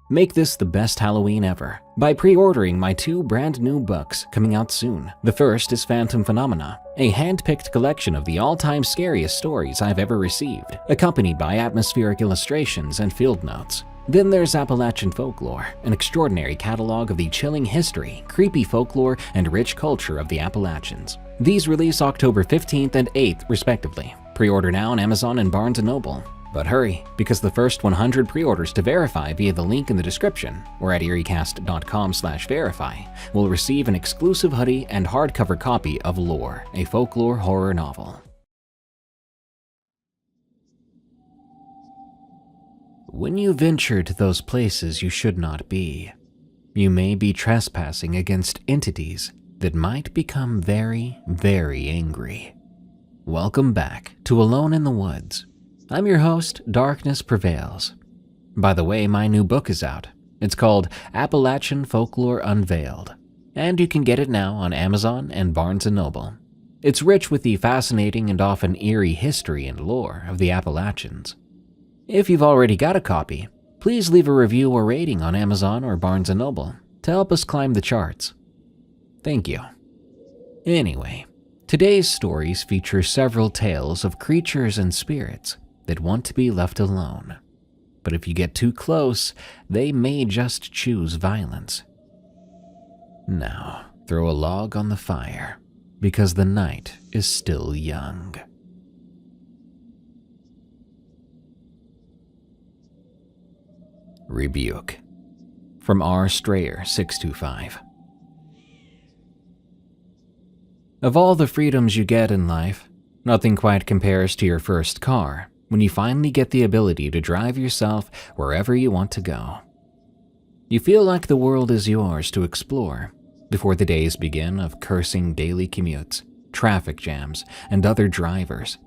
Make this the best Halloween ever by pre-ordering my 2 brand new books coming out soon. The first is Phantom Phenomena, a hand-picked collection of the all-time scariest stories I've ever received, accompanied by atmospheric illustrations and field notes. Then there's Appalachian Folklore, an extraordinary catalog of the chilling history, creepy folklore, and rich culture of the Appalachians. These release October 15th and 8th, respectively. Pre-order now on Amazon and Barnes & Noble. But hurry, because the first 100 pre-orders to verify via the link in the description or at eeriecast.com/verify will receive an exclusive hoodie and hardcover copy of Lore, a folklore horror novel. When you venture to those places you should not be, you may be trespassing against entities that might become very, very angry. Welcome back to Alone in the Woods. I'm your host, Darkness Prevails. By the way, my new book is out. It's called Appalachian Folklore Unveiled, and you can get it now on Amazon and Barnes & Noble. It's rich with the fascinating and often eerie history and lore of the Appalachians. If you've already got a copy, please leave a review or rating on Amazon or Barnes & Noble to help us climb the charts. Thank you. Anyway, today's stories feature several tales of creatures and spirits that want to be left alone. But if you get too close, they may just choose violence. Now, throw a log on the fire, because the night is still young. Rebuke, from R. Strayer 625. Of all the freedoms you get in life, nothing quite compares to your first car when you finally get the ability to drive yourself wherever you want to go. You feel like the world is yours to explore before the days begin of cursing daily commutes, traffic jams, and other drivers.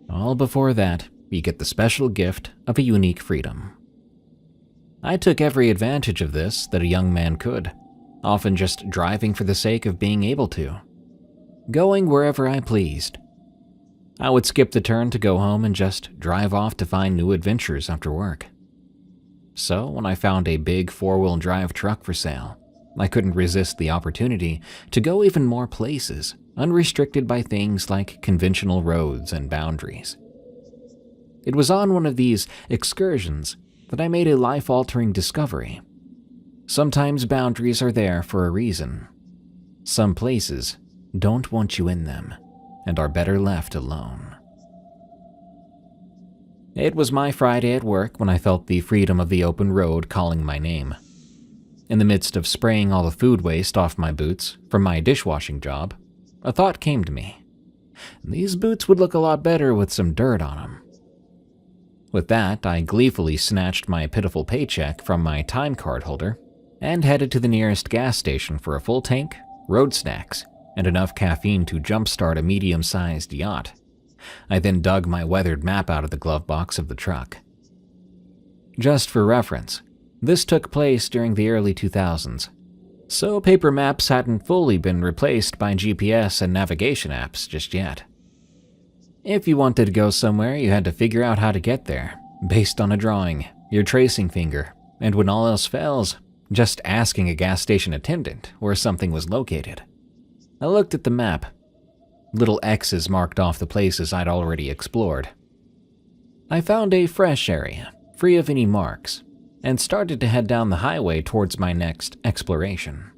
All before that, you get the special gift of a unique freedom. I took every advantage of this that a young man could, often just driving for the sake of being able to, going wherever I pleased. I would skip the turn to go home and just drive off to find new adventures after work. So when I found a big 4-wheel drive truck for sale, I couldn't resist the opportunity to go even more places, unrestricted by things like conventional roads and boundaries. It was on one of these excursions that I made a life-altering discovery. Sometimes boundaries are there for a reason. Some places don't want you in them and are better left alone. It was my Friday at work when I felt the freedom of the open road calling my name. In the midst of spraying all the food waste off my boots from my dishwashing job, a thought came to me. These boots would look a lot better with some dirt on them. With that, I gleefully snatched my pitiful paycheck from my time card holder and headed to the nearest gas station for a full tank, road snacks, and enough caffeine to jumpstart a medium-sized yacht. I then dug my weathered map out of the glove box of the truck. Just for reference, this took place during the early 2000s, so paper maps hadn't fully been replaced by GPS and navigation apps just yet. If you wanted to go somewhere, you had to figure out how to get there, based on a drawing, your tracing finger, and when all else fails, just asking a gas station attendant where something was located. I looked at the map. Little X's marked off the places I'd already explored. I found a fresh area, free of any marks, and started to head down the highway towards my next exploration.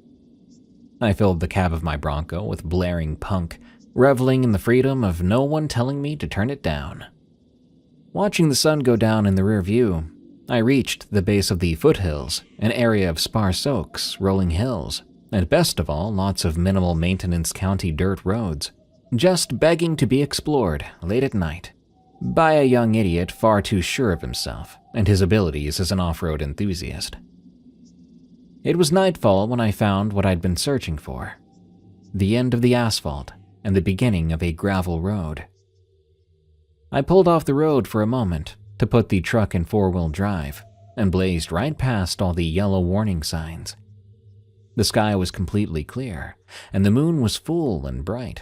I filled the cab of my Bronco with blaring punk, reveling in the freedom of no one telling me to turn it down. Watching the sun go down in the rear view, I reached the base of the foothills, an area of sparse oaks, rolling hills, and best of all, lots of minimal maintenance county dirt roads, just begging to be explored late at night by a young idiot far too sure of himself and his abilities as an off-road enthusiast. It was nightfall when I found what I'd been searching for, the end of the asphalt and the beginning of a gravel road. I pulled off the road for a moment to put the truck in 4-wheel drive and blazed right past all the yellow warning signs. The sky was completely clear, and the moon was full and bright,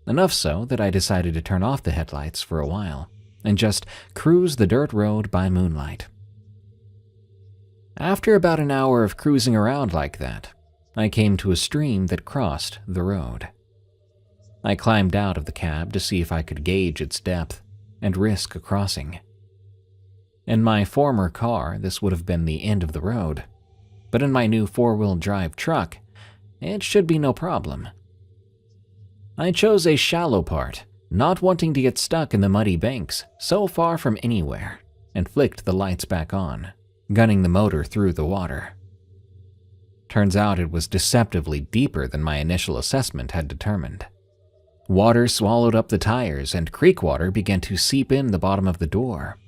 enough so that I decided to turn off the headlights for a while and just cruise the dirt road by moonlight. After about an hour of cruising around like that, I came to a stream that crossed the road. I climbed out of the cab to see if I could gauge its depth and risk a crossing. In my former car, this would have been the end of the road, but in my new four-wheel drive truck, it should be no problem. I chose a shallow part, not wanting to get stuck in the muddy banks so far from anywhere, and flicked the lights back on, gunning the motor through the water. Turns out it was deceptively deeper than my initial assessment had determined. Water swallowed up the tires, and creek water began to seep in the bottom of the door.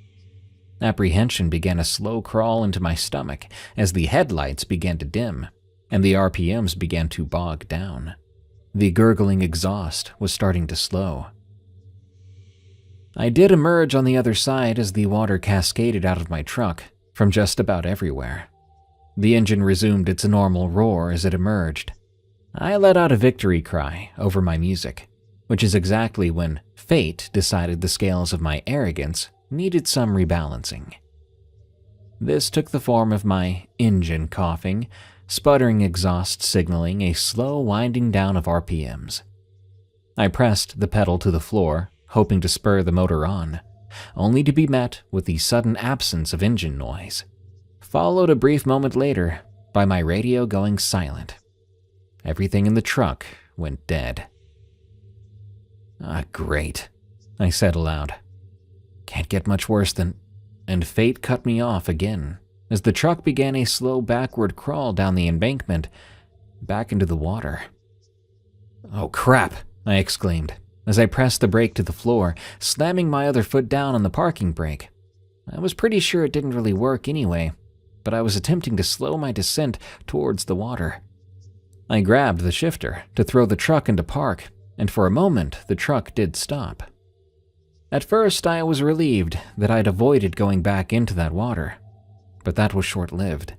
Apprehension began a slow crawl into my stomach as the headlights began to dim, and the RPMs began to bog down. The gurgling exhaust was starting to slow. I did emerge on the other side as the water cascaded out of my truck from just about everywhere. The engine resumed its normal roar as it emerged. I let out a victory cry over my music, which is exactly when fate decided the scales of my arrogance needed some rebalancing. This took the form of my engine coughing, sputtering exhaust signaling a slow winding down of RPMs. I pressed the pedal to the floor, hoping to spur the motor on, only to be met with the sudden absence of engine noise, followed a brief moment later by my radio going silent. Everything in the truck went dead. Great, I said aloud. Can't get much worse than... And fate cut me off again as the truck began a slow backward crawl down the embankment, back into the water. Oh crap, I exclaimed as I pressed the brake to the floor, slamming my other foot down on the parking brake. I was pretty sure it didn't really work anyway, but I was attempting to slow my descent towards the water. I grabbed the shifter to throw the truck into park, and for a moment the truck did stop. At first I was relieved that I'd avoided going back into that water, but that was short-lived,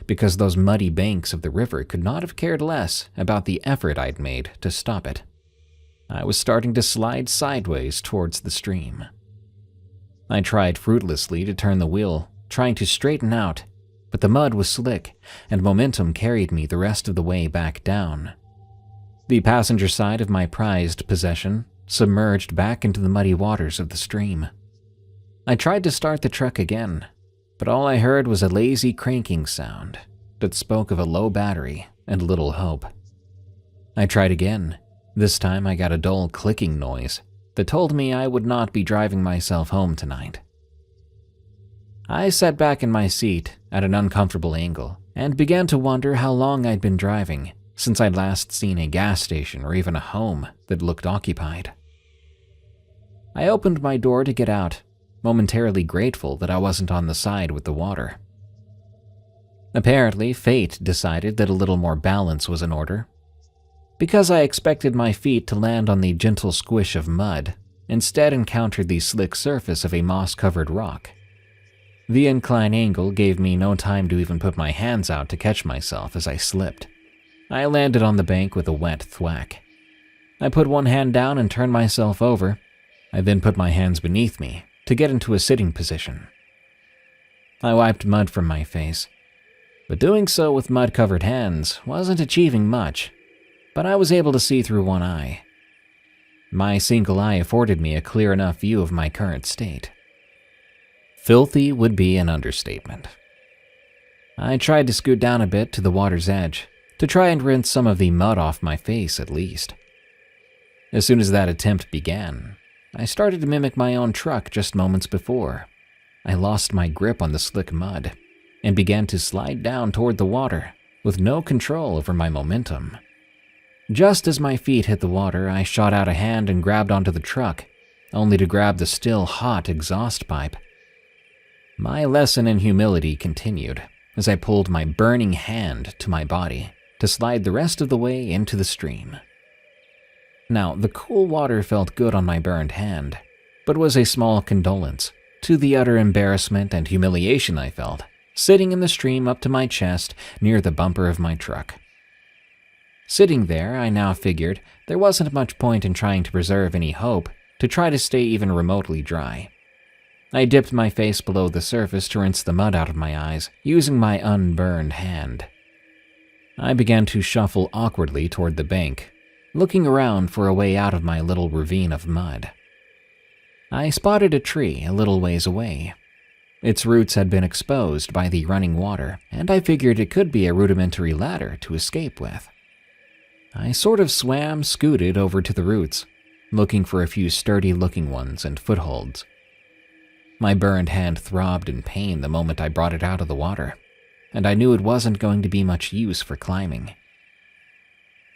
because those muddy banks of the river could not have cared less about the effort I'd made to stop it. I was starting to slide sideways towards the stream. I tried fruitlessly to turn the wheel, trying to straighten out, but the mud was slick, and momentum carried me the rest of the way back down. The passenger side of my prized possession submerged back into the muddy waters of the stream. I tried to start the truck again, but all I heard was a lazy cranking sound that spoke of a low battery and little hope. I tried again. This time I got a dull clicking noise that told me I would not be driving myself home tonight. I sat back in my seat at an uncomfortable angle and began to wonder how long I'd been driving since I'd last seen a gas station or even a home that looked occupied. I opened my door to get out, momentarily grateful that I wasn't on the side with the water. Apparently, fate decided that a little more balance was in order. Because I expected my feet to land on the gentle squish of mud, instead encountered the slick surface of a moss-covered rock. The incline angle gave me no time to even put my hands out to catch myself as I slipped. I landed on the bank with a wet thwack. I put one hand down and turned myself over. I then put my hands beneath me to get into a sitting position. I wiped mud from my face, but doing so with mud-covered hands wasn't achieving much, but I was able to see through one eye. My single eye afforded me a clear enough view of my current state. Filthy would be an understatement. I tried to scoot down a bit to the water's edge to try and rinse some of the mud off my face at least. As soon as that attempt began, I started to mimic my own truck just moments before. I lost my grip on the slick mud and began to slide down toward the water with no control over my momentum. Just as my feet hit the water, I shot out a hand and grabbed onto the truck, only to grab the still hot exhaust pipe. My lesson in humility continued as I pulled my burning hand to my body to slide the rest of the way into the stream. Now, the cool water felt good on my burned hand, but was a small condolence to the utter embarrassment and humiliation I felt sitting in the stream up to my chest near the bumper of my truck. Sitting there, I now figured there wasn't much point in trying to preserve any hope to try to stay even remotely dry. I dipped my face below the surface to rinse the mud out of my eyes, using my unburned hand. I began to shuffle awkwardly toward the bank, looking around for a way out of my little ravine of mud. I spotted a tree a little ways away. Its roots had been exposed by the running water, and I figured it could be a rudimentary ladder to escape with. I sort of scooted over to the roots, looking for a few sturdy-looking ones and footholds. My burned hand throbbed in pain the moment I brought it out of the water, and I knew it wasn't going to be much use for climbing.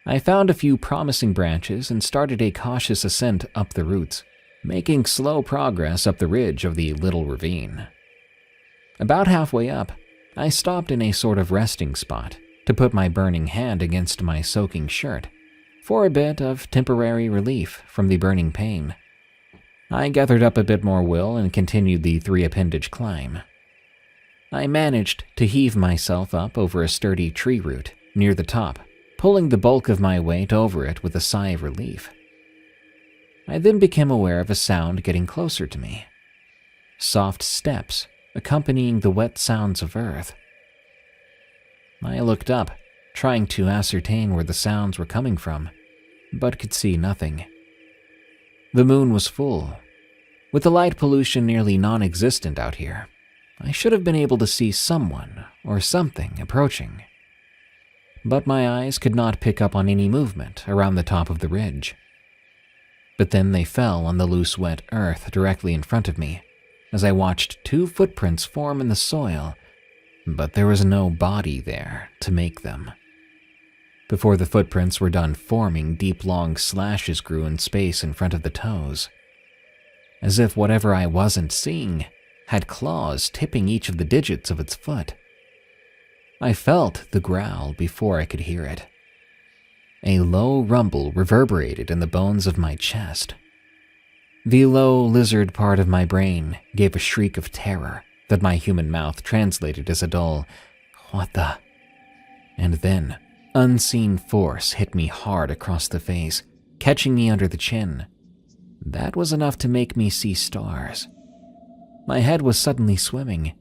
I found a few promising branches and started a cautious ascent up the roots, making slow progress up the ridge of the little ravine. About halfway up, I stopped in a sort of resting spot to put my burning hand against my soaking shirt for a bit of temporary relief from the burning pain. I gathered up a bit more will and continued the 3-appendage climb. I managed to heave myself up over a sturdy tree root near the top, pulling the bulk of my weight over it with a sigh of relief. I then became aware of a sound getting closer to me. Soft steps accompanying the wet sounds of earth. I looked up, trying to ascertain where the sounds were coming from, but could see nothing. The moon was full. With the light pollution nearly non-existent out here, I should have been able to see someone or something approaching. But my eyes could not pick up on any movement around the top of the ridge. But then they fell on the loose wet earth directly in front of me, as I watched 2 footprints form in the soil, but there was no body there to make them. Before the footprints were done forming, deep long slashes grew in space in front of the toes, as if whatever I wasn't seeing had claws tipping each of the digits of its foot. I felt the growl before I could hear it. A low rumble reverberated in the bones of my chest. The low lizard part of my brain gave a shriek of terror that my human mouth translated as a dull, "What the?" And then, unseen force hit me hard across the face, catching me under the chin. That was enough to make me see stars. My head was suddenly swimming.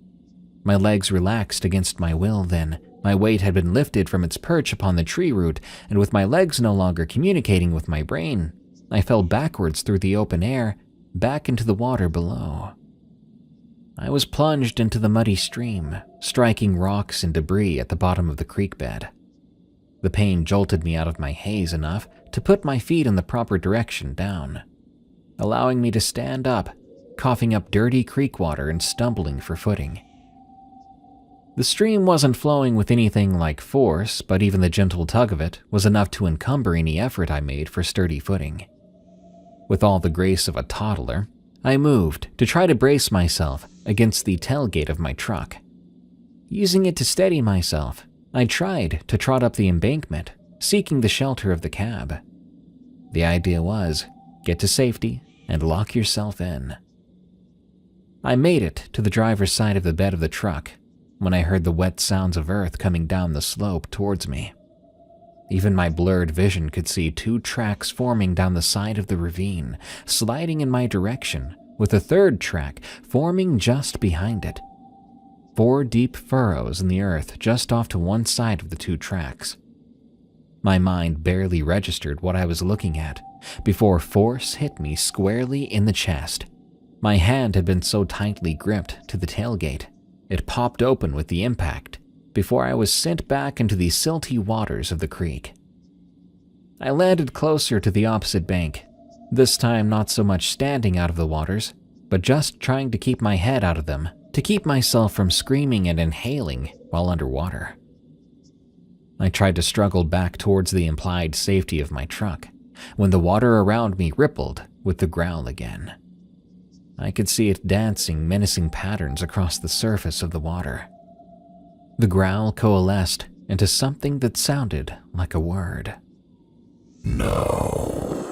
My legs relaxed against my will then. My weight had been lifted from its perch upon the tree root, and with my legs no longer communicating with my brain, I fell backwards through the open air, back into the water below. I was plunged into the muddy stream, striking rocks and debris at the bottom of the creek bed. The pain jolted me out of my haze enough to put my feet in the proper direction down, allowing me to stand up, coughing up dirty creek water and stumbling for footing. The stream wasn't flowing with anything like force, but even the gentle tug of it was enough to encumber any effort I made for sturdy footing. With all the grace of a toddler, I moved to try to brace myself against the tailgate of my truck. Using it to steady myself, I tried to trot up the embankment, seeking the shelter of the cab. The idea was, get to safety and lock yourself in. I made it to the driver's side of the bed of the truck when I heard the wet sounds of earth coming down the slope towards me. Even my blurred vision could see 2 tracks forming down the side of the ravine, sliding in my direction, with a 3rd track forming just behind it. 4 deep furrows in the earth just off to one side of the 2 tracks. My mind barely registered what I was looking at before force hit me squarely in the chest. My hand had been so tightly gripped to the tailgate, it popped open with the impact before I was sent back into the silty waters of the creek. I landed closer to the opposite bank, this time not so much standing out of the waters, but just trying to keep my head out of them, to keep myself from screaming and inhaling while underwater. I tried to struggle back towards the implied safety of my truck, when the water around me rippled with the growl again. I could see it dancing menacing patterns across the surface of the water. The growl coalesced into something that sounded like a word. No.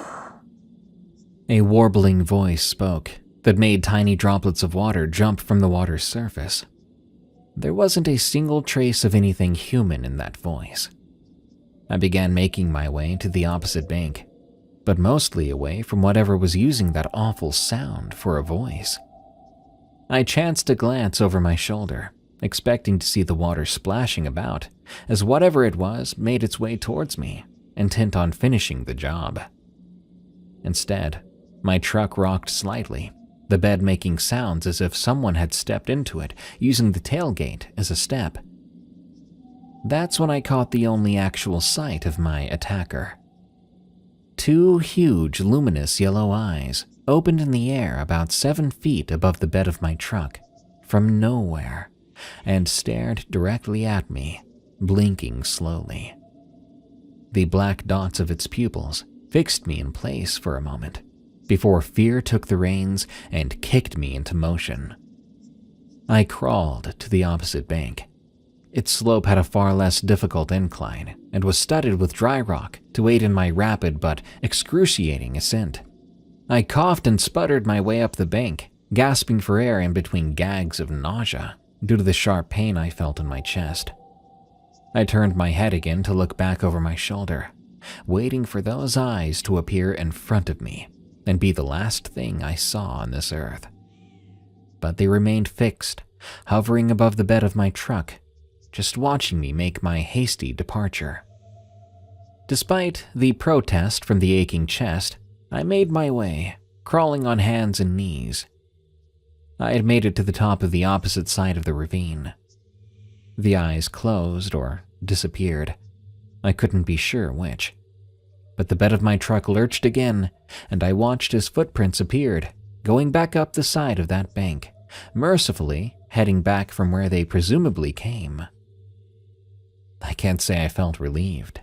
A warbling voice spoke that made tiny droplets of water jump from the water's surface. There wasn't a single trace of anything human in that voice. I began making my way to the opposite bank, but mostly away from whatever was using that awful sound for a voice. I chanced to glance over my shoulder, expecting to see the water splashing about, as whatever it was made its way towards me, intent on finishing the job. Instead, my truck rocked slightly, the bed making sounds as if someone had stepped into it, using the tailgate as a step. That's when I caught the only actual sight of my attacker. Two huge, luminous yellow eyes opened in the air about 7 feet above the bed of my truck, from nowhere, and stared directly at me, blinking slowly. The black dots of its pupils fixed me in place for a moment, before fear took the reins and kicked me into motion. I crawled to the opposite bank. Its slope had a far less difficult incline and was studded with dry rock to aid in my rapid but excruciating ascent. I coughed and sputtered my way up the bank, gasping for air in between gags of nausea due to the sharp pain I felt in my chest. I turned my head again to look back over my shoulder, waiting for those eyes to appear in front of me and be the last thing I saw on this earth. But they remained fixed, hovering above the bed of my truck, just watching me make my hasty departure. Despite the protest from the aching chest, I made my way, crawling on hands and knees. I had made it to the top of the opposite side of the ravine. The eyes closed or disappeared. I couldn't be sure which. But the bed of my truck lurched again, and I watched as footprints appeared, going back up the side of that bank, mercifully heading back from where they presumably came. I can't say I felt relieved.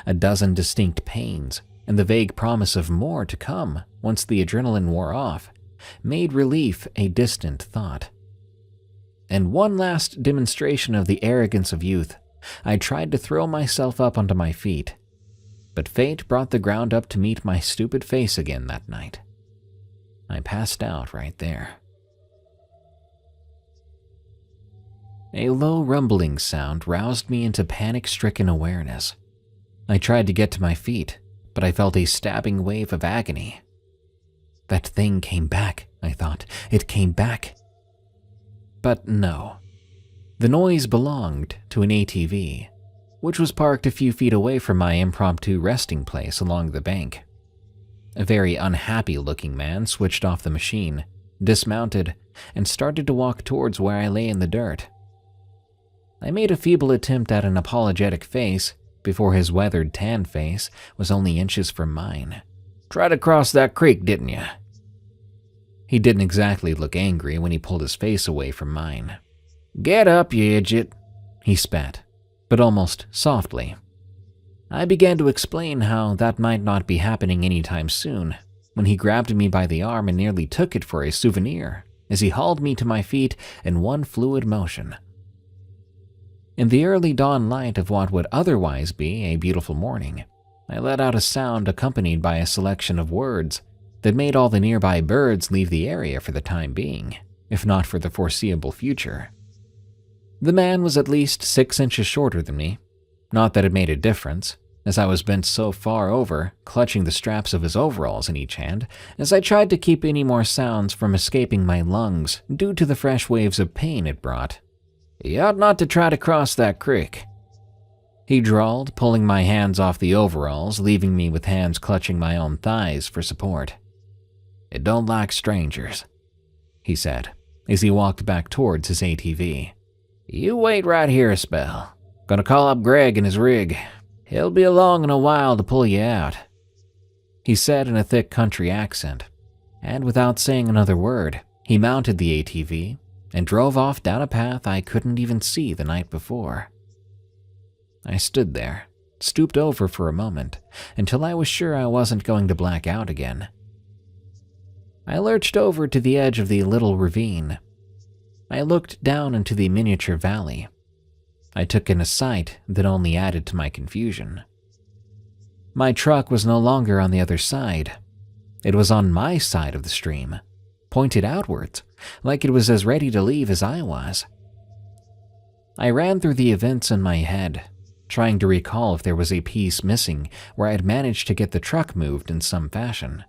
A dozen distinct pains, and the vague promise of more to come once the adrenaline wore off, made relief a distant thought. In one last demonstration of the arrogance of youth, I tried to throw myself up onto my feet, but fate brought the ground up to meet my stupid face again that night. I passed out right there. A low rumbling sound roused me into panic-stricken awareness. I tried to get to my feet, but I felt a stabbing wave of agony. That thing came back, I thought. It came back. But no. The noise belonged to an ATV, which was parked a few feet away from my impromptu resting place along the bank. A very unhappy-looking man switched off the machine, dismounted, and started to walk towards where I lay in the dirt. I made a feeble attempt at an apologetic face before his weathered tan face was only inches from mine. "Tried to cross that creek, didn't you?" He didn't exactly look angry when he pulled his face away from mine. "Get up, you idiot," he spat, but almost softly. I began to explain how that might not be happening anytime soon, when he grabbed me by the arm and nearly took it for a souvenir as he hauled me to my feet in one fluid motion. In the early dawn light of what would otherwise be a beautiful morning, I let out a sound accompanied by a selection of words that made all the nearby birds leave the area for the time being, if not for the foreseeable future. The man was at least 6 inches shorter than me. Not that it made a difference, as I was bent so far over, clutching the straps of his overalls in each hand, as I tried to keep any more sounds from escaping my lungs due to the fresh waves of pain it brought. "You ought not to try to cross that creek," he drawled, pulling my hands off the overalls, leaving me with hands clutching my own thighs for support. "It don't like strangers," he said, as he walked back towards his ATV. "You wait right here a spell. Gonna call up Greg and his rig. He'll be along in a while to pull you out," he said in a thick country accent, and without saying another word, he mounted the ATV and drove off down a path I couldn't even see the night before. I stood there, stooped over for a moment, until I was sure I wasn't going to black out again. I lurched over to the edge of the little ravine. I looked down into the miniature valley. I took in a sight that only added to my confusion. My truck was no longer on the other side. It was on my side of the stream, pointed outwards, like it was as ready to leave as I was. I ran through the events in my head, trying to recall if there was a piece missing where I had managed to get the truck moved in some fashion.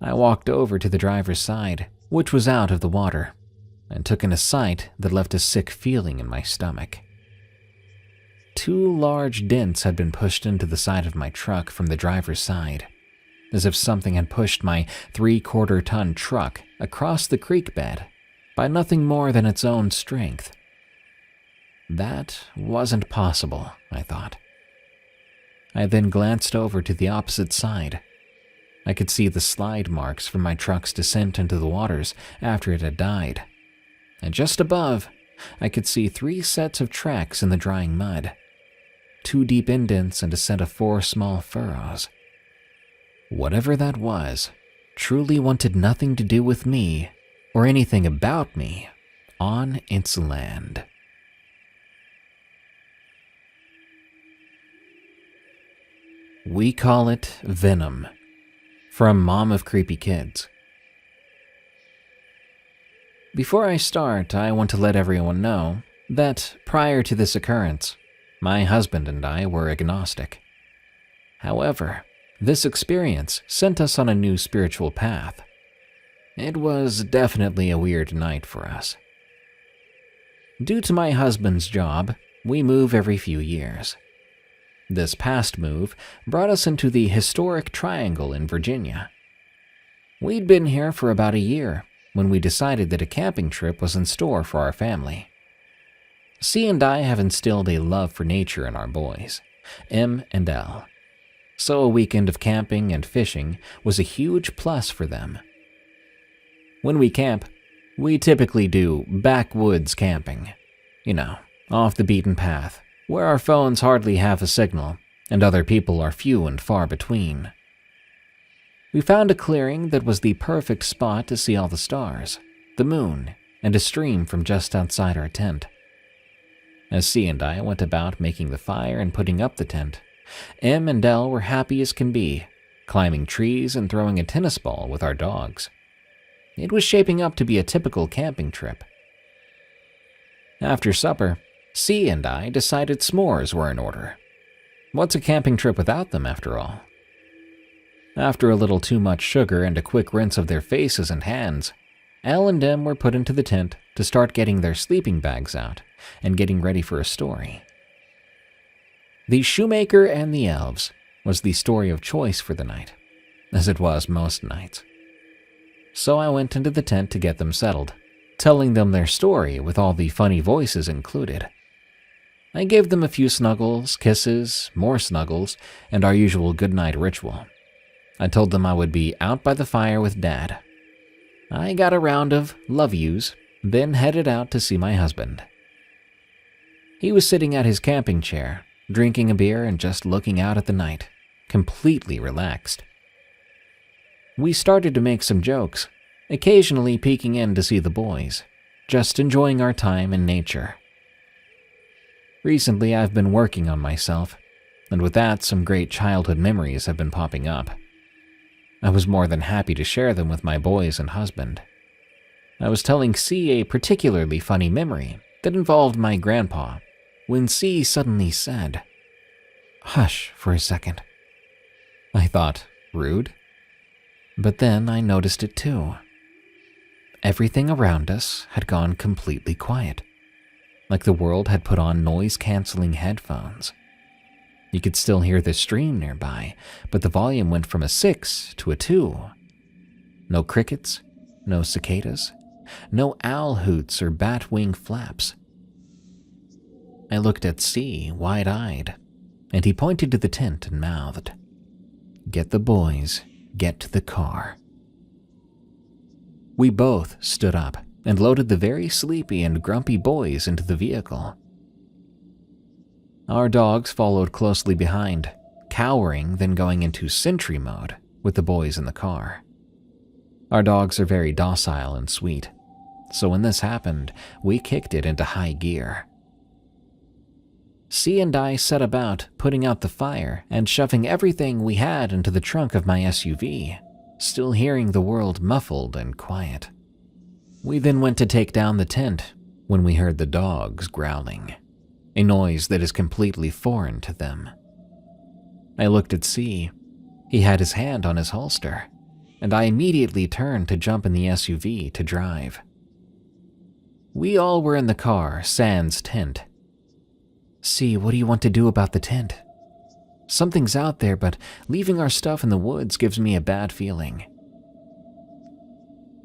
I walked over to the driver's side, which was out of the water, and took in a sight that left a sick feeling in my stomach. 2 large dents had been pushed into the side of my truck from the driver's side, as if something had pushed my 3/4-ton truck across the creek bed by nothing more than its own strength. That wasn't possible, I thought. I then glanced over to the opposite side. I could see the slide marks from my truck's descent into the waters after it had died. And just above, I could see 3 sets of tracks in the drying mud, 2 deep indents and a set of 4 small furrows. Whatever that was, truly wanted nothing to do with me or anything about me on its land. We call it Venom, from Mom of Creepy Kids. Before I start, I want to let everyone know that prior to this occurrence, my husband and I were agnostic. However, this experience sent us on a new spiritual path. It was definitely a weird night for us. Due to my husband's job, we move every few years. This past move brought us into the historic Triangle in Virginia. We'd been here for about a year when we decided that a camping trip was in store for our family. C and I have instilled a love for nature in our boys, M and L. So a weekend of camping and fishing was a huge plus for them. When we camp, we typically do backwoods camping. Off the beaten path, where our phones hardly have a signal and other people are few and far between. We found a clearing that was the perfect spot to see all the stars, the moon, and a stream from just outside our tent. As C and I went about making the fire and putting up the tent, M and L were happy as can be, climbing trees and throwing a tennis ball with our dogs. It was shaping up to be a typical camping trip. After supper, C and I decided s'mores were in order. What's a camping trip without them, after all? After a little too much sugar and a quick rinse of their faces and hands, L and M were put into the tent to start getting their sleeping bags out and getting ready for a story. The Shoemaker and the Elves was the story of choice for the night, as it was most nights. So I went into the tent to get them settled, telling them their story with all the funny voices included. I gave them a few snuggles, kisses, more snuggles, and our usual goodnight ritual. I told them I would be out by the fire with Dad. I got a round of love yous, then headed out to see my husband. He was sitting at his camping chair, drinking a beer and just looking out at the night, completely relaxed. We started to make some jokes, occasionally peeking in to see the boys, just enjoying our time in nature. Recently, I've been working on myself, and with that, some great childhood memories have been popping up. I was more than happy to share them with my boys and husband. I was telling C a particularly funny memory that involved my grandpa, when C suddenly said, "Hush for a second." I thought, rude? But then I noticed it too. Everything around us had gone completely quiet, like the world had put on noise-canceling headphones. You could still hear the stream nearby, but the volume went from a 6 to a 2. No crickets, no cicadas, no owl hoots or bat wing flaps. I looked at C, wide-eyed, and he pointed to the tent and mouthed, "Get the boys, get to the car." We both stood up and loaded the very sleepy and grumpy boys into the vehicle. Our dogs followed closely behind, cowering, then going into sentry mode with the boys in the car. Our dogs are very docile and sweet, so when this happened, we kicked it into high gear. C and I set about putting out the fire and shoving everything we had into the trunk of my SUV, still hearing the world muffled and quiet. We then went to take down the tent when we heard the dogs growling, a noise that is completely foreign to them. I looked at C. He had his hand on his holster, and I immediately turned to jump in the SUV to drive. We all were in the car, sans tent. "See, what do you want to do about the tent? Something's out there, but leaving our stuff in the woods gives me a bad feeling."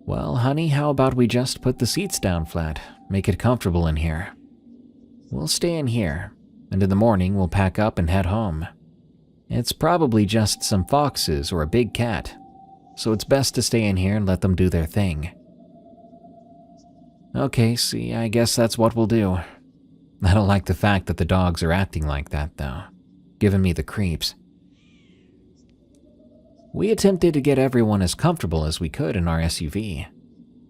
"Well, honey, how about we just put the seats down flat, make it comfortable in here? We'll stay in here, and in the morning we'll pack up and head home. It's probably just some foxes or a big cat, so it's best to stay in here and let them do their thing." "Okay, see, I guess that's what we'll do. I don't like the fact that the dogs are acting like that, though, giving me the creeps." We attempted to get everyone as comfortable as we could in our SUV,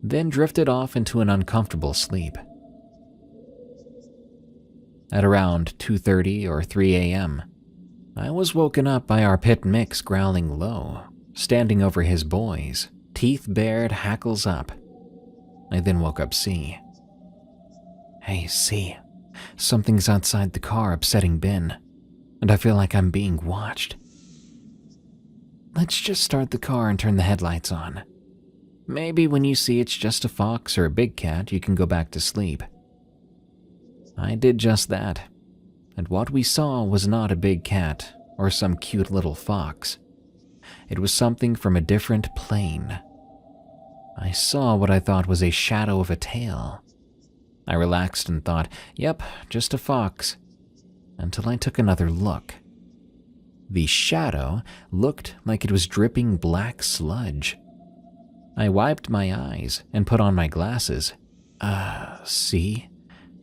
then drifted off into an uncomfortable sleep. At around 2:30 or 3 a.m., I was woken up by our pit mix growling low, standing over his boys, teeth bared, hackles up. I then woke up C. "Hey, C, something's outside the car upsetting Ben, and I feel like I'm being watched. Let's just start the car and turn the headlights on. Maybe when you see it's just a fox or a big cat, you can go back to sleep." I did just that, and what we saw was not a big cat or some cute little fox. It was something from a different plane. I saw what I thought was a shadow of a tail. I relaxed and thought, yep, just a fox, until I took another look. The shadow looked like it was dripping black sludge. I wiped my eyes and put on my glasses. See?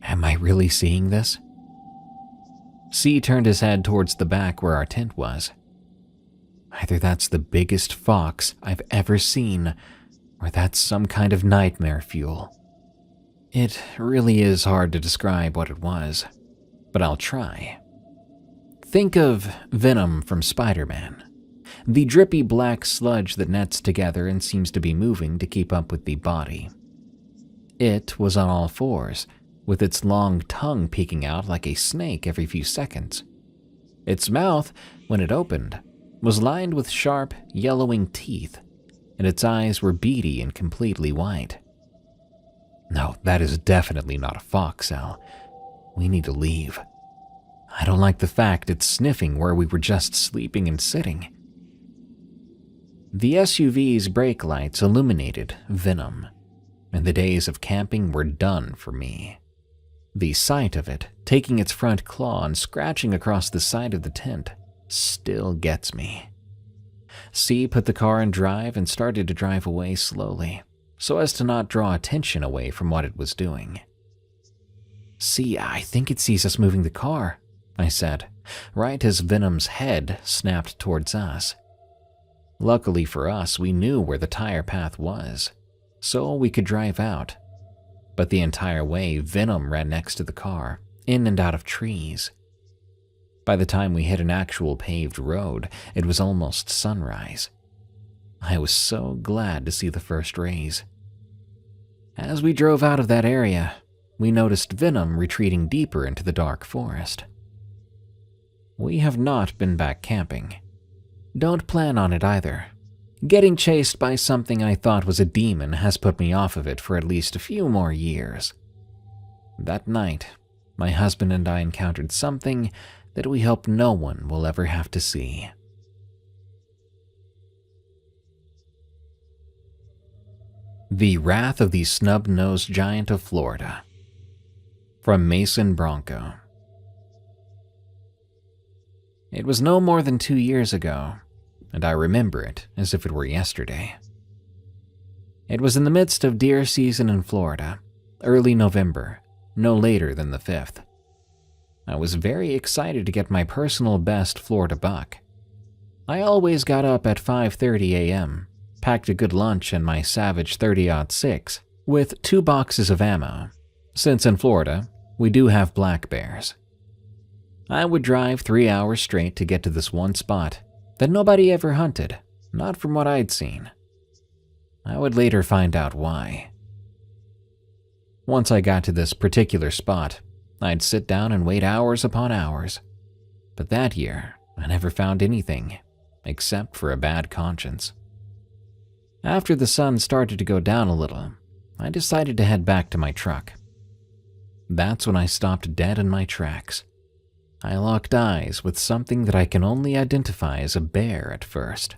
Am I really seeing this? C turned his head towards the back where our tent was. Either that's the biggest fox I've ever seen, or that's some kind of nightmare fuel. It really is hard to describe what it was, but I'll try. Think of Venom from Spider-Man, the drippy black sludge that nets together and seems to be moving to keep up with the body. It was on all fours, with its long tongue peeking out like a snake every few seconds. Its mouth, when it opened, was lined with sharp, yellowing teeth, and its eyes were beady and completely white. No, that is definitely not a fox, Al. We need to leave. I don't like the fact it's sniffing where we were just sleeping and sitting. The SUV's brake lights illuminated Venom, and the days of camping were done for me. The sight of it, taking its front claw and scratching across the side of the tent, still gets me. C put the car in drive and started to drive away slowly, so as to not draw attention away from what it was doing. "C, I think it sees us moving the car," I said, right as Venom's head snapped towards us. Luckily for us, we knew where the tire path was, so we could drive out. But the entire way, Venom ran next to the car, in and out of trees. By the time we hit an actual paved road, it was almost sunrise. I was so glad to see the first rays. As we drove out of that area, we noticed Venom retreating deeper into the dark forest. We have not been back camping. Don't plan on it either. Getting chased by something I thought was a demon has put me off of it for at least a few more years. That night, my husband and I encountered something that we hope no one will ever have to see. The Wrath of the Snub-Nosed Giant of Florida. From Mason Bronco. It was no more than 2 years ago, and I remember it as if it were yesterday. It was in the midst of deer season in Florida, early November, no later than the 5th. I was very excited to get my personal best Florida buck. I always got up at 5:30 a.m., packed a good lunch and my Savage 30-06 with 2 boxes of ammo, since in Florida, we do have black bears. I would drive 3 hours straight to get to this one spot that nobody ever hunted, not from what I'd seen. I would later find out why. Once I got to this particular spot, I'd sit down and wait hours upon hours. But that year, I never found anything, except for a bad conscience. After the sun started to go down a little, I decided to head back to my truck, That's when I stopped dead in my tracks. I locked eyes with something that I can only identify as a bear at first.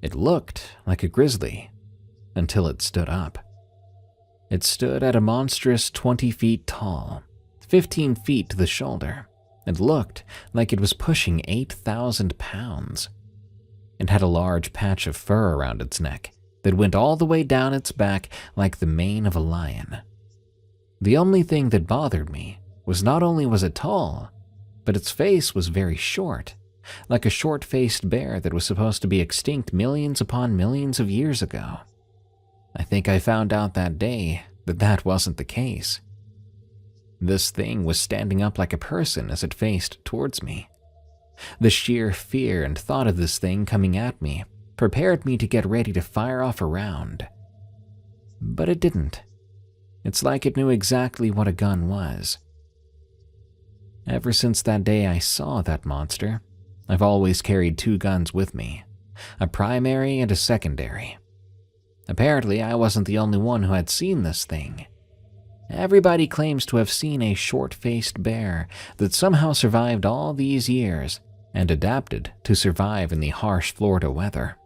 It looked like a grizzly until it stood up. It stood at a monstrous 20 feet tall, 15 feet to the shoulder. It looked like it was pushing 8,000 pounds. It had a large patch of fur around its neck that went all the way down its back like the mane of a lion. The only thing that bothered me was not only was it tall, but its face was very short, like a short-faced bear that was supposed to be extinct millions upon millions of years ago. I think I found out that day that that wasn't the case. This thing was standing up like a person as it faced towards me. The sheer fear and thought of this thing coming at me prepared me to get ready to fire off a round. But it didn't. It's like it knew exactly what a gun was. Ever since that day I saw that monster, I've always carried 2 guns with me, a primary and a secondary. Apparently, I wasn't the only one who had seen this thing. Everybody claims to have seen a short-faced bear that somehow survived all these years and adapted to survive in the harsh Florida weather.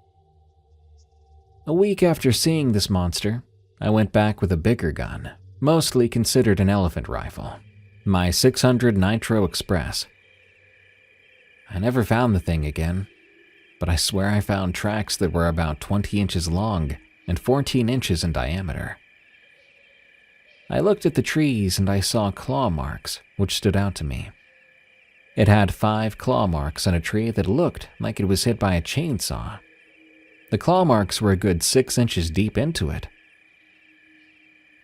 A week after seeing this monster, I went back with a bigger gun, mostly considered an elephant rifle, my 600 Nitro Express. I never found the thing again, but I swear I found tracks that were about 20 inches long and 14 inches in diameter. I looked at the trees and I saw claw marks, which stood out to me. It had 5 claw marks on a tree that looked like it was hit by a chainsaw. The claw marks were a good 6 inches deep into it.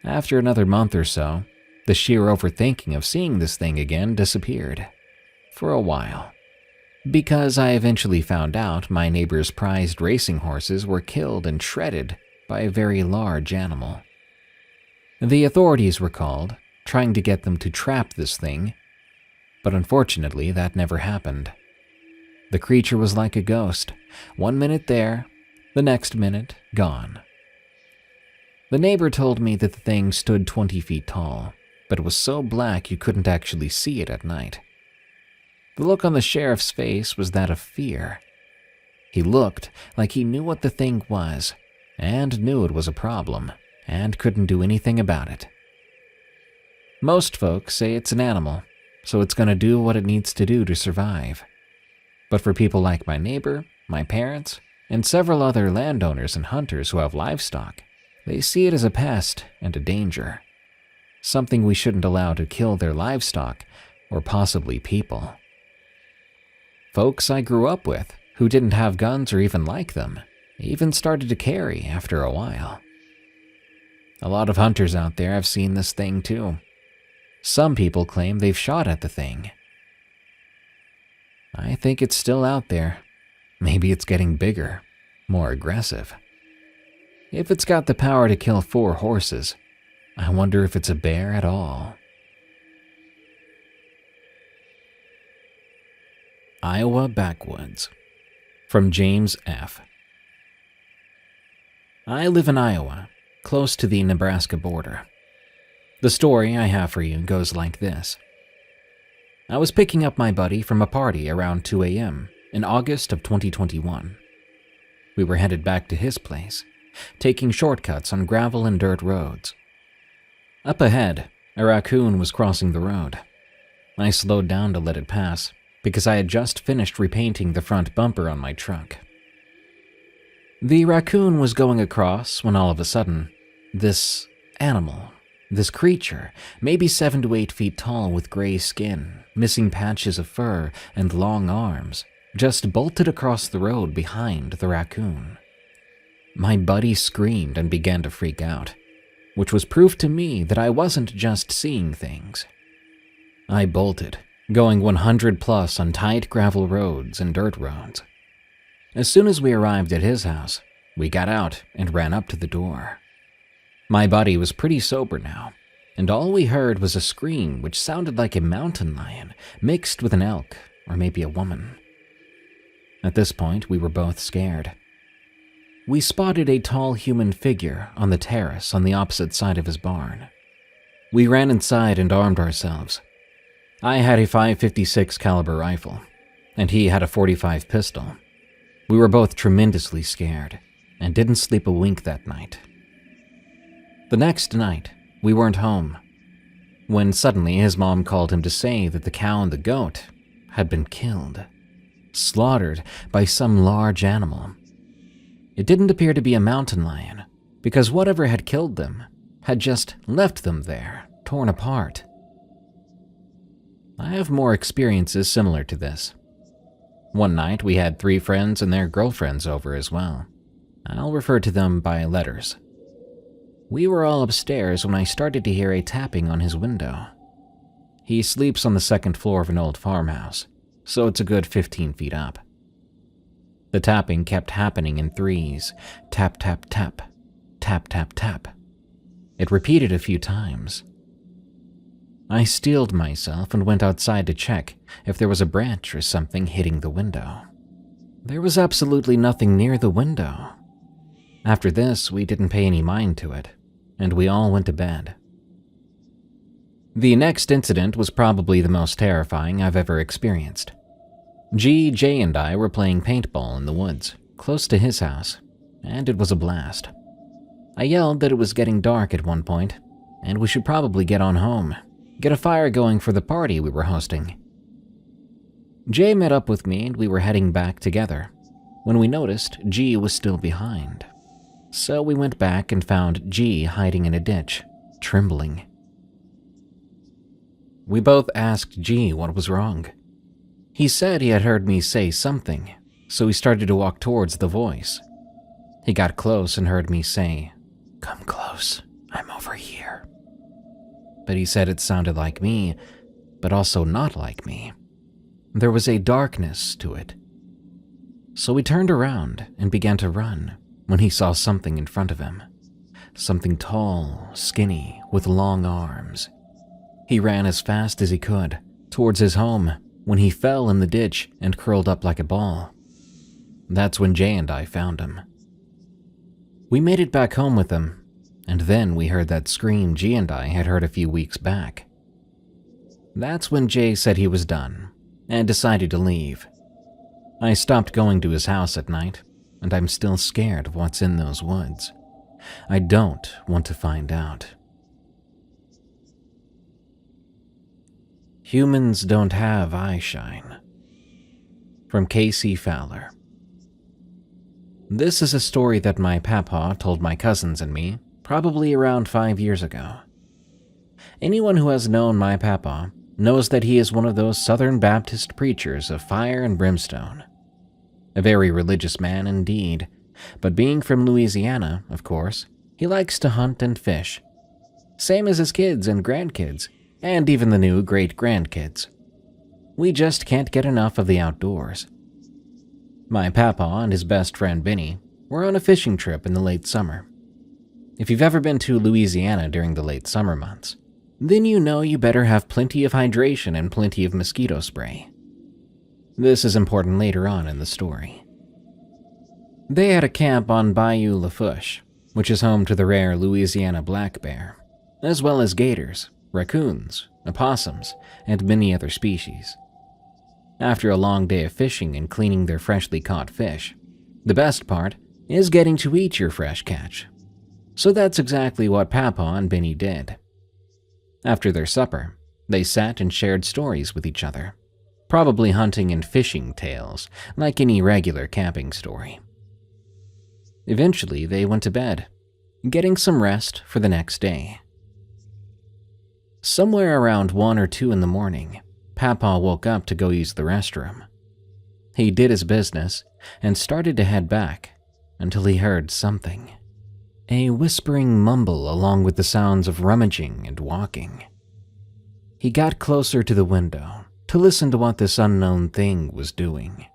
After another month or so, the sheer overthinking of seeing this thing again disappeared. For a while. Because I eventually found out my neighbor's prized racing horses were killed and shredded by a very large animal. The authorities were called, trying to get them to trap this thing, but unfortunately that never happened. The creature was like a ghost, 1 minute there, the next minute gone. The neighbor told me that the thing stood 20 feet tall, but it was so black you couldn't actually see it at night. The look on the sheriff's face was that of fear. He looked like he knew what the thing was, and knew it was a problem, and couldn't do anything about it. Most folks say it's an animal, so it's gonna do what it needs to do to survive. But for people like my neighbor, my parents, and several other landowners and hunters who have livestock, they see it as a pest and a danger. Something we shouldn't allow to kill their livestock, or possibly people. Folks I grew up with, who didn't have guns or even like them, even started to carry after a while. A lot of hunters out there have seen this thing too. Some people claim they've shot at the thing. I think it's still out there. Maybe it's getting bigger, more aggressive. If it's got the power to kill 4 horses, I wonder if it's a bear at all. Iowa Backwoods, from James F. I live in Iowa, close to the Nebraska border. The story I have for you goes like this. I was picking up my buddy from a party around 2 a.m. in August of 2021. We were headed back to his place, taking shortcuts on gravel and dirt roads. Up ahead, a raccoon was crossing the road. I slowed down to let it pass, because I had just finished repainting the front bumper on my truck. The raccoon was going across when all of a sudden, this animal, this creature, maybe 7 to 8 feet tall with gray skin, missing patches of fur, and long arms, just bolted across the road behind the raccoon. My buddy screamed and began to freak out, which was proof to me that I wasn't just seeing things. I bolted, going 100 plus on tight gravel roads and dirt roads. As soon as we arrived at his house, we got out and ran up to the door. My buddy was pretty sober now, and all we heard was a scream which sounded like a mountain lion mixed with an elk or maybe a woman. At this point, we were both scared. We spotted a tall human figure on the terrace on the opposite side of his barn. We ran inside and armed ourselves. I had a .556 caliber rifle, and he had a .45 pistol. We were both tremendously scared and didn't sleep a wink that night. The next night, we weren't home, when suddenly his mom called him to say that the cow and the goat had been killed, slaughtered by some large animal. It didn't appear to be a mountain lion, because whatever had killed them had just left them there, torn apart. I have more experiences similar to this. One night we had 3 friends and their girlfriends over as well. I'll refer to them by letters. We were all upstairs when I started to hear a tapping on his window. He sleeps on the 2nd floor of an old farmhouse, so it's a good 15 feet up. The tapping kept happening in threes, tap, tap, tap, tap, tap, tap. It repeated a few times. I steeled myself and went outside to check if there was a branch or something hitting the window. There was absolutely nothing near the window. After this, we didn't pay any mind to it, and we all went to bed. The next incident was probably the most terrifying I've ever experienced. G, Jay, and I were playing paintball in the woods, close to his house, and it was a blast. I yelled that it was getting dark at one point, and we should probably get on home, get a fire going for the party we were hosting. Jay met up with me and we were heading back together, when we noticed G was still behind. So we went back and found G hiding in a ditch, trembling. We both asked G what was wrong. He said he had heard me say something, so he started to walk towards the voice. He got close and heard me say, "Come close, I'm over here." But he said it sounded like me, but also not like me. There was a darkness to it. So he turned around and began to run when he saw something in front of him. Something tall, skinny, with long arms. He ran as fast as he could towards his home when he fell in the ditch and curled up like a ball. That's when Jay and I found him. We made it back home with him, and then we heard that scream G and I had heard a few weeks back. That's when Jay said he was done and decided to leave. I stopped going to his house at night, and I'm still scared of what's in those woods. I don't want to find out. Humans don't have eyeshine. From Casey Fowler. This is a story that my papa told my cousins and me probably around 5 years ago. Anyone who has known my papa knows that he is one of those Southern Baptist preachers of fire and brimstone. A very religious man indeed, but being from Louisiana, of course, he likes to hunt and fish. Same as his kids and grandkids, and even the new great-grandkids. We just can't get enough of the outdoors. My papa and his best friend Benny were on a fishing trip in the late summer. If you've ever been to Louisiana during the late summer months, then you know you better have plenty of hydration and plenty of mosquito spray. This is important later on in the story. They had a camp on Bayou Lafourche, which is home to the rare Louisiana black bear, as well as gators, raccoons, opossums, and many other species. After a long day of fishing and cleaning their freshly caught fish, the best part is getting to eat your fresh catch. So that's exactly what Papa and Benny did. After their supper, they sat and shared stories with each other, probably hunting and fishing tales like any regular camping story. Eventually, they went to bed, getting some rest for the next day. Somewhere around 1 or 2 in the morning, Papa woke up to go use the restroom. He did his business and started to head back until he heard something. A whispering mumble along with the sounds of rummaging and walking. He got closer to the window to listen to what this unknown thing was doing.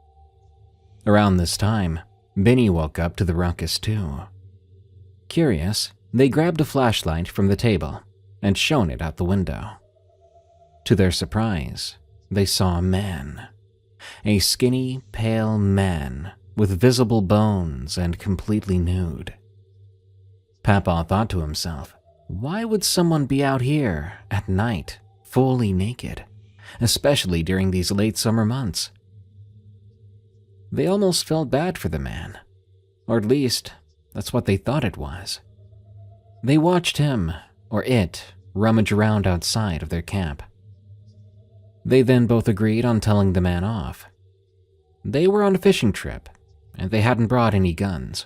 Around this time, Benny woke up to the ruckus too. Curious, they grabbed a flashlight from the table and shone it out the window. To their surprise, they saw a man. A skinny, pale man with visible bones and completely nude. Papa thought to himself, Why would someone be out here at night, fully naked, especially during these late summer months? They almost felt bad for the man, or at least that's what they thought it was. They watched him, or it, rummage around outside of their camp. They then both agreed on telling the man off. They were on a fishing trip, and they hadn't brought any guns.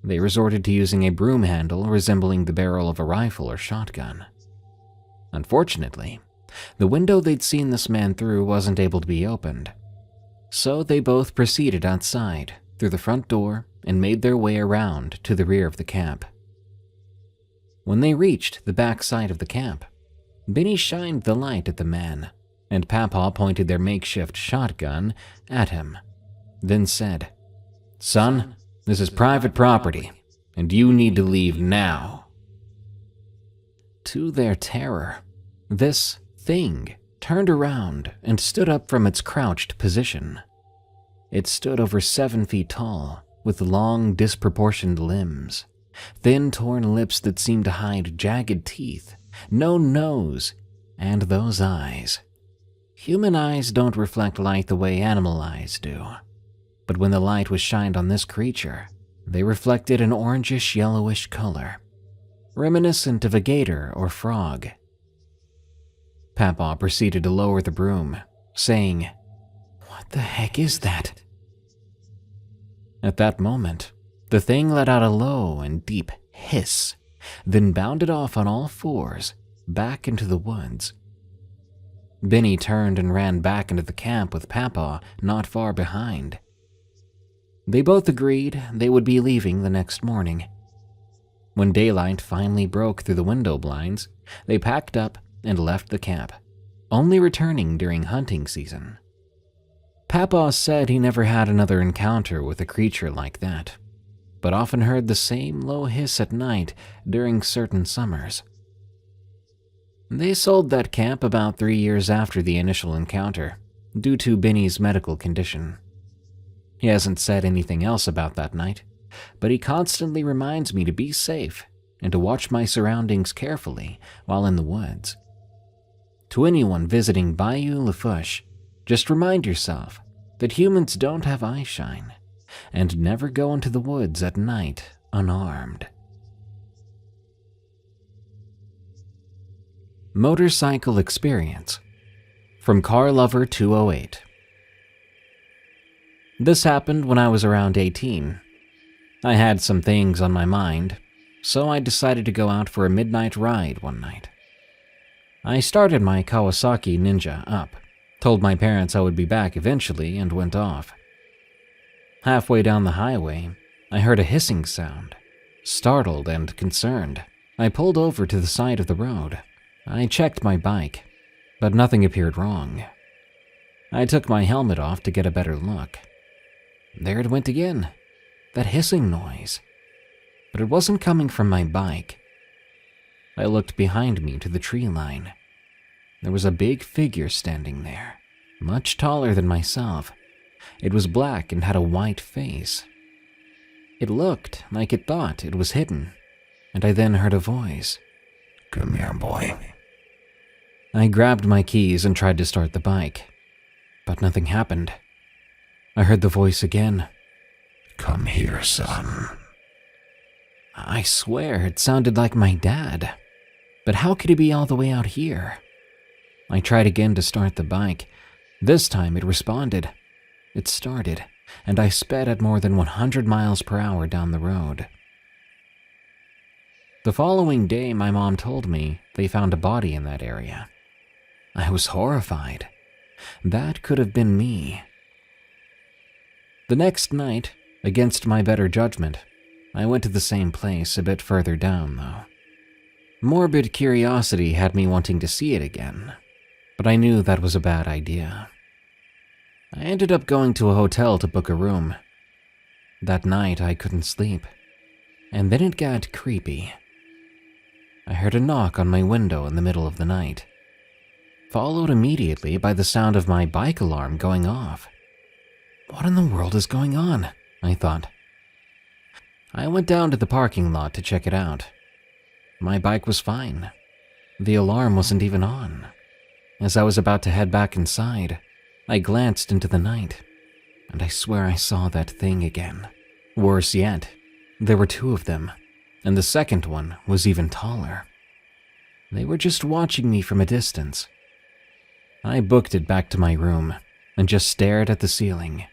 They resorted to using a broom handle resembling the barrel of a rifle or shotgun. Unfortunately, the window they'd seen this man through wasn't able to be opened, so they both proceeded outside through the front door and made their way around to the rear of the camp. When they reached the back side of the camp, Benny shined the light at the man, and Papaw pointed their makeshift shotgun at him, then said, "Son, this is private property, and you need to leave now." To their terror, this thing turned around and stood up from its crouched position. It stood over 7 feet tall, with long, disproportioned limbs, thin, torn lips that seemed to hide jagged teeth, no nose, and those eyes. Human eyes don't reflect light the way animal eyes do, but when the light was shined on this creature, they reflected an orangish-yellowish color, reminiscent of a gator or frog. Papaw proceeded to lower the broom, saying, "What the heck is that?" At that moment, the thing let out a low and deep hiss, then bounded off on all fours back into the woods. Benny turned and ran back into the camp with Papaw not far behind. They both agreed they would be leaving the next morning. When daylight finally broke through the window blinds, they packed up and left the camp, only returning during hunting season. Papaw said he never had another encounter with a creature like that, but often heard the same low hiss at night during certain summers. They sold that camp about 3 years after the initial encounter, due to Benny's medical condition. He hasn't said anything else about that night, but he constantly reminds me to be safe and to watch my surroundings carefully while in the woods. To anyone visiting Bayou Lafourche, just remind yourself that humans don't have eyeshine, and never go into the woods at night unarmed. Motorcycle Experience from Car Lover 208. This happened when I was around 18. I had some things on my mind, so I decided to go out for a midnight ride one night. I started my Kawasaki Ninja up, told my parents I would be back eventually, and went off. Halfway down the highway, I heard a hissing sound. Startled and concerned, I pulled over to the side of the road. I checked my bike, but nothing appeared wrong. I took my helmet off to get a better look. There it went again, that hissing noise. But it wasn't coming from my bike. I looked behind me to the tree line. There was a big figure standing there, much taller than myself. It was black and had a white face. It looked like it thought it was hidden, and I then heard a voice. "Come here, boy." I grabbed my keys and tried to start the bike, but nothing happened. I heard the voice again. "Come here, son." I swear it sounded like my dad, but how could he be all the way out here? I tried again to start the bike. This time it responded. It started, and I sped at more than 100 miles per hour down the road. The following day, my mom told me they found a body in that area. I was horrified. That could have been me. The next night, against my better judgment, I went to the same place a bit further down, though. Morbid curiosity had me wanting to see it again, but I knew that was a bad idea. I ended up going to a hotel to book a room. That night I couldn't sleep, and then it got creepy. I heard a knock on my window in the middle of the night, followed immediately by the sound of my bike alarm going off. What in the world is going on? I thought. I went down to the parking lot to check it out. My bike was fine. The alarm wasn't even on. As I was about to head back inside, I glanced into the night, and I swear I saw that thing again. Worse yet, there were two of them, and the second one was even taller. They were just watching me from a distance. I booked it back to my room and just stared at the ceiling.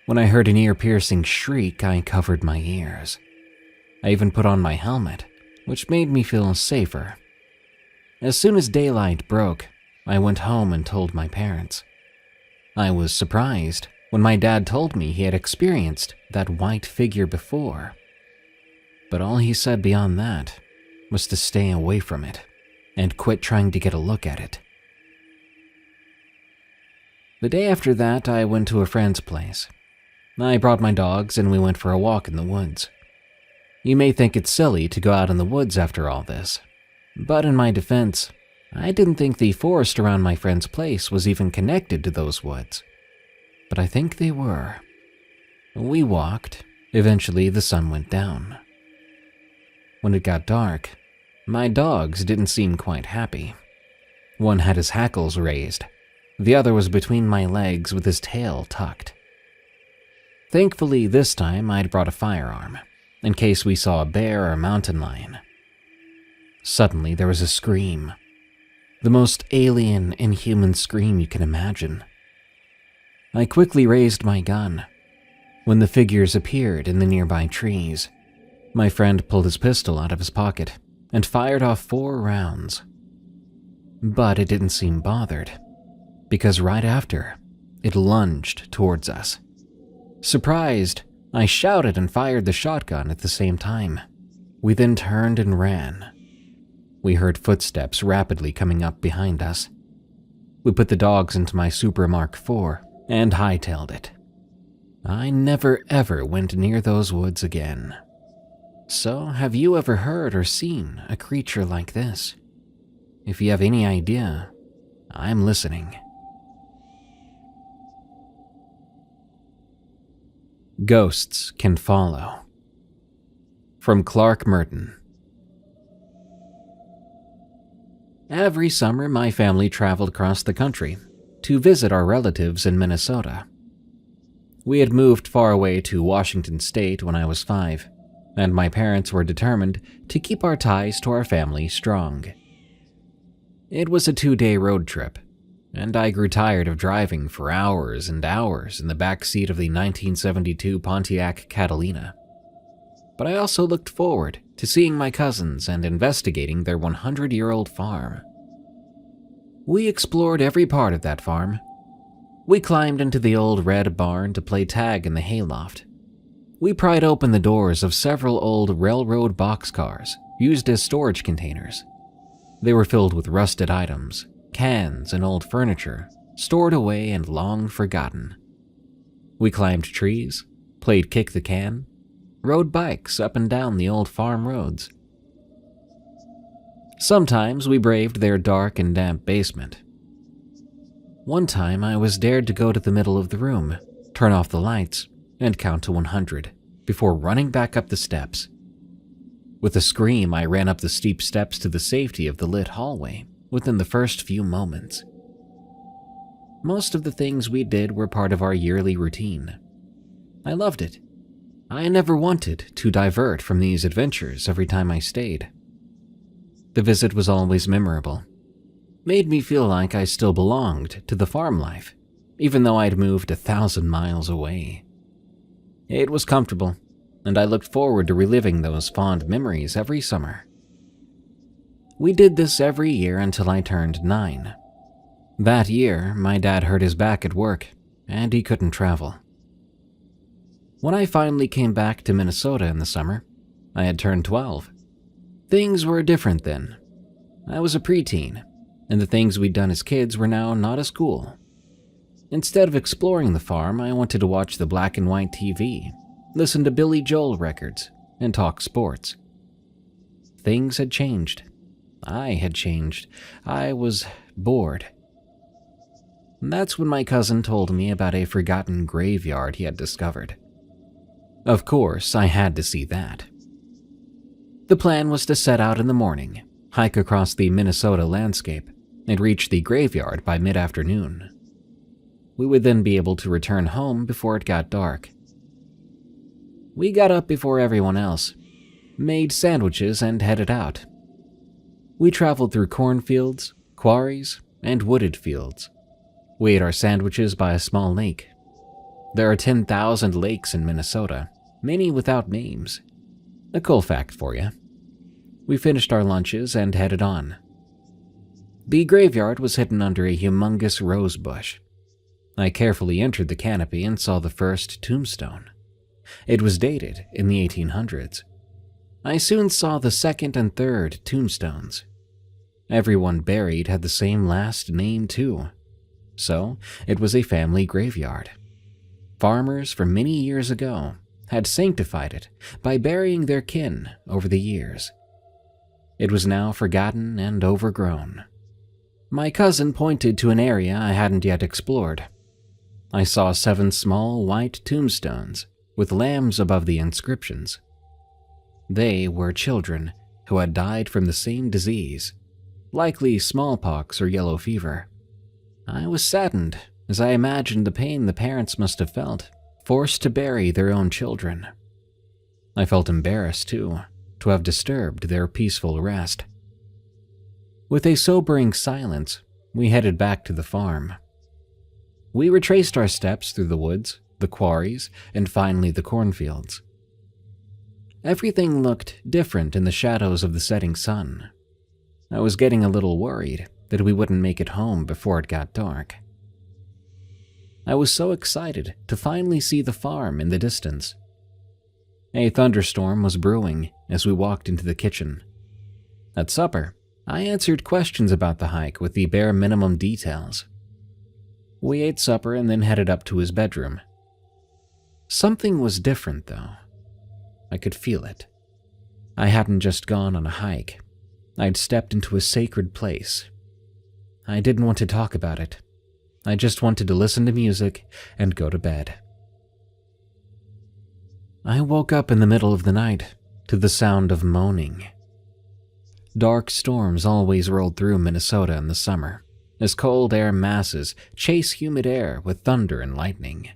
When I heard an ear-piercing shriek, I covered my ears. I even put on my helmet, which made me feel safer. As soon as daylight broke, I went home and told my parents. I was surprised when my dad told me he had experienced that white figure before. But all he said beyond that was to stay away from it and quit trying to get a look at it. The day after that, I went to a friend's place. I brought my dogs and we went for a walk in the woods. You may think it's silly to go out in the woods after all this, but in my defense, I didn't think the forest around my friend's place was even connected to those woods. But I think they were. We walked. Eventually, the sun went down. When it got dark, my dogs didn't seem quite happy. One had his hackles raised. The other was between my legs with his tail tucked. Thankfully, this time I'd brought a firearm, in case we saw a bear or a mountain lion. Suddenly, there was a scream. The most alien, inhuman scream you can imagine. I quickly raised my gun. When the figures appeared in the nearby trees, my friend pulled his pistol out of his pocket and fired off 4 rounds. But it didn't seem bothered, because right after, it lunged towards us. Surprised, I shouted and fired the shotgun at the same time. We then turned and ran. We heard footsteps rapidly coming up behind us. We put the dogs into my Super Mark IV and hightailed it. I never ever went near those woods again. So, have you ever heard or seen a creature like this? If you have any idea, I'm listening. Ghosts Can Follow. From Clark Merton. Every summer, my family traveled across the country to visit our relatives in Minnesota. We had moved far away to Washington State when I was 5, and my parents were determined to keep our ties to our family strong. It was a 2-day road trip, and I grew tired of driving for hours and hours in the back seat of the 1972 Pontiac Catalina. But I also looked forward to seeing my cousins and investigating their 100-year-old farm. We explored every part of that farm. We climbed into the old red barn to play tag in the hayloft. We pried open the doors of several old railroad boxcars used as storage containers. They were filled with rusted items, cans, and old furniture, stored away and long forgotten. We climbed trees, played kick the can, rode bikes up and down the old farm roads. Sometimes we braved their dark and damp basement. One time I was dared to go to the middle of the room, turn off the lights, and count to 100 before running back up the steps. With a scream, I ran up the steep steps to the safety of the lit hallway within the first few moments. Most of the things we did were part of our yearly routine. I loved it. I never wanted to divert from these adventures every time I stayed. The visit was always memorable. Made me feel like I still belonged to the farm life, even though I'd moved 1,000 miles away. It was comfortable, and I looked forward to reliving those fond memories every summer. We did this every year until I turned 9. That year, my dad hurt his back at work, and he couldn't travel. When I finally came back to Minnesota in the summer, I had turned 12. Things were different then. I was a preteen, and the things we'd done as kids were now not as cool. Instead of exploring the farm, I wanted to watch the black and white TV, listen to Billy Joel records, and talk sports. Things had changed. I had changed. I was bored. That's when my cousin told me about a forgotten graveyard he had discovered. Of course, I had to see that. The plan was to set out in the morning, hike across the Minnesota landscape, and reach the graveyard by mid-afternoon. We would then be able to return home before it got dark. We got up before everyone else, made sandwiches, and headed out. We traveled through cornfields, quarries, and wooded fields. We ate our sandwiches by a small lake. There are 10,000 lakes in Minnesota, many without names. A cool fact for you. We finished our lunches and headed on. The graveyard was hidden under a humongous rose bush. I carefully entered the canopy and saw the first tombstone. It was dated in the 1800s. I soon saw the second and third tombstones. Everyone buried had the same last name too. So, it was a family graveyard. Farmers from many years ago had sanctified it by burying their kin over the years. It was now forgotten and overgrown. My cousin pointed to an area I hadn't yet explored. I saw 7 small white tombstones with lambs above the inscriptions. They were children who had died from the same disease, likely smallpox or yellow fever. I was saddened as I imagined the pain the parents must have felt, forced to bury their own children. I felt embarrassed, too, to have disturbed their peaceful rest. With a sobering silence, we headed back to the farm. We retraced our steps through the woods, the quarries, and finally the cornfields. Everything looked different in the shadows of the setting sun. I was getting a little worried that we wouldn't make it home before it got dark. I was so excited to finally see the farm in the distance. A thunderstorm was brewing as we walked into the kitchen. At supper, I answered questions about the hike with the bare minimum details. We ate supper and then headed up to his bedroom. Something was different, though. I could feel it. I hadn't just gone on a hike. I'd stepped into a sacred place. I didn't want to talk about it. I just wanted to listen to music and go to bed. I woke up in the middle of the night to the sound of moaning. Dark storms always rolled through Minnesota in the summer, as cold air masses chase humid air with thunder and lightning.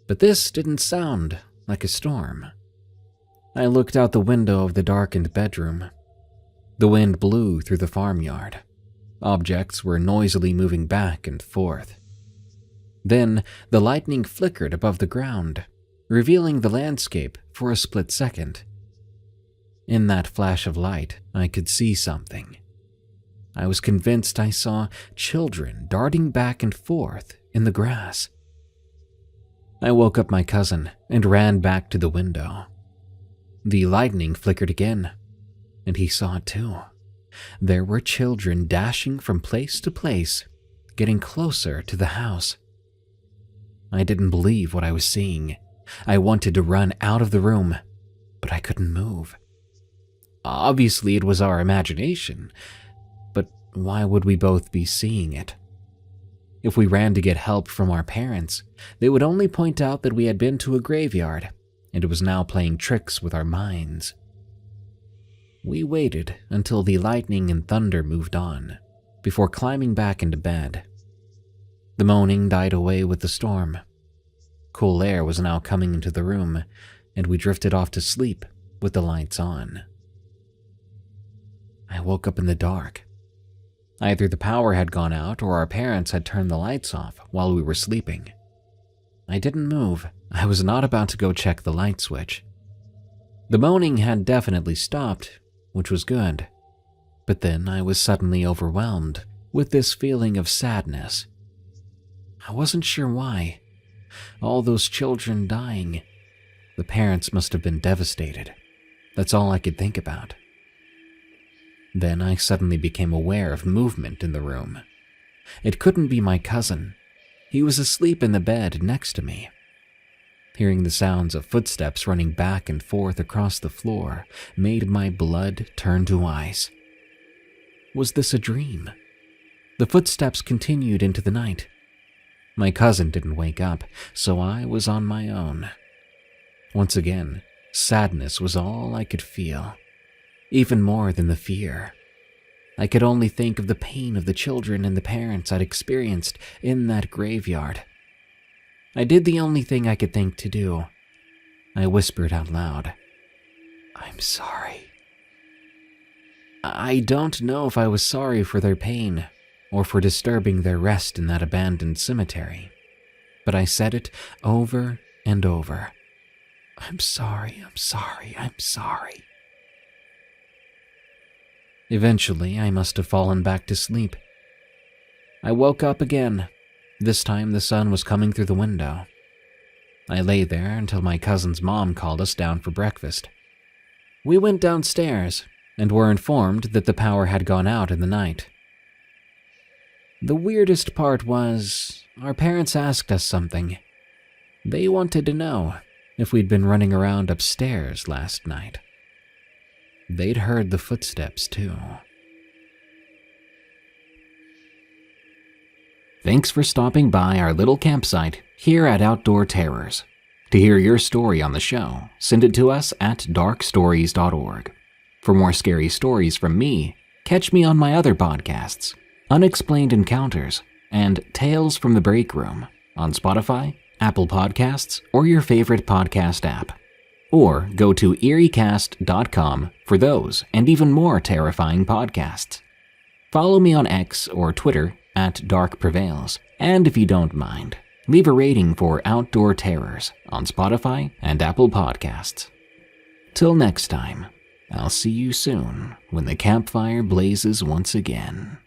But this didn't sound like a storm. I looked out the window of the darkened bedroom. The wind blew through the farmyard. Objects were noisily moving back and forth. Then the lightning flickered above the ground, revealing the landscape for a split second. In that flash of light, I could see something. I was convinced I saw children darting back and forth in the grass. I woke up my cousin and ran back to the window. The lightning flickered again, and he saw it too. There were children dashing from place to place, getting closer to the house. I didn't believe what I was seeing. I wanted to run out of the room, but I couldn't move. Obviously, it was our imagination, but why would we both be seeing it? If we ran to get help from our parents, they would only point out that we had been to a graveyard, and it was now playing tricks with our minds. We waited until the lightning and thunder moved on, before climbing back into bed. The moaning died away with the storm. Cool air was now coming into the room, and we drifted off to sleep with the lights on. I woke up in the dark. Either the power had gone out or our parents had turned the lights off while we were sleeping. I didn't move. I was not about to go check the light switch. The moaning had definitely stopped, which was good. But then I was suddenly overwhelmed with this feeling of sadness. I wasn't sure why. All those children dying. The parents must have been devastated. That's all I could think about. Then I suddenly became aware of movement in the room. It couldn't be my cousin. He was asleep in the bed next to me. Hearing the sounds of footsteps running back and forth across the floor made my blood turn to ice. Was this a dream? The footsteps continued into the night. My cousin didn't wake up, so I was on my own. Once again, sadness was all I could feel. even more than the fear. I could only think of the pain of the children and the parents I'd experienced in that graveyard. I did the only thing I could think to do. I whispered out loud, "I'm sorry." I don't know if I was sorry for their pain or for disturbing their rest in that abandoned cemetery, but I said it over and over. "I'm sorry, I'm sorry, I'm sorry." Eventually, I must have fallen back to sleep. I woke up again. This time the sun was coming through the window. I lay there until my cousin's mom called us down for breakfast. We went downstairs and were informed that the power had gone out in the night. The weirdest part was, our parents asked us something. They wanted to know if we'd been running around upstairs last night. They'd heard the footsteps too. Thanks for stopping by our little campsite here at Outdoor Terrors. To hear your story on the show, send it to us at darkstories.org. For more scary stories from me, catch me on my other podcasts, Unexplained Encounters and Tales from the Break Room, on Spotify, Apple Podcasts, or your favorite podcast app. Or go to eeriecast.com for those and even more terrifying podcasts. Follow me on X or Twitter at prevails, and if you don't mind, leave a rating for Outdoor Terrors on Spotify and Apple Podcasts. Till next time, I'll see you soon when the campfire blazes once again.